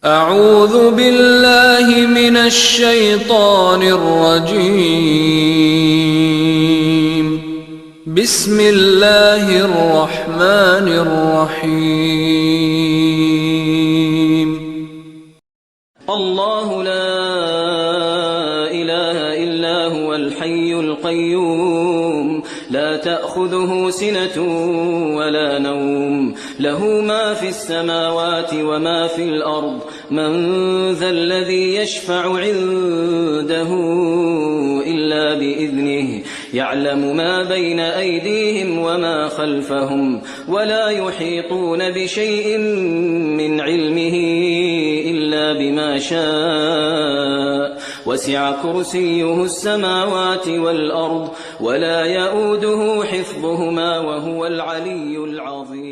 أعوذ بالله من الشيطان الرجيم. بسم الله الرحمن الرحيم. الله لا إله إلا هو الحي القيوم لا تأخذه سنة ولا نوم له ما في السماوات وما في الأرض من ذا الذي يشفع عنده إلا بإذنه يعلم ما بين أيديهم وما خلفهم ولا يحيطون بشيء من علمه إلا بما شاء وسع كرسيه السماوات والأرض ولا يؤوده حفظهما وهو العلي العظيم.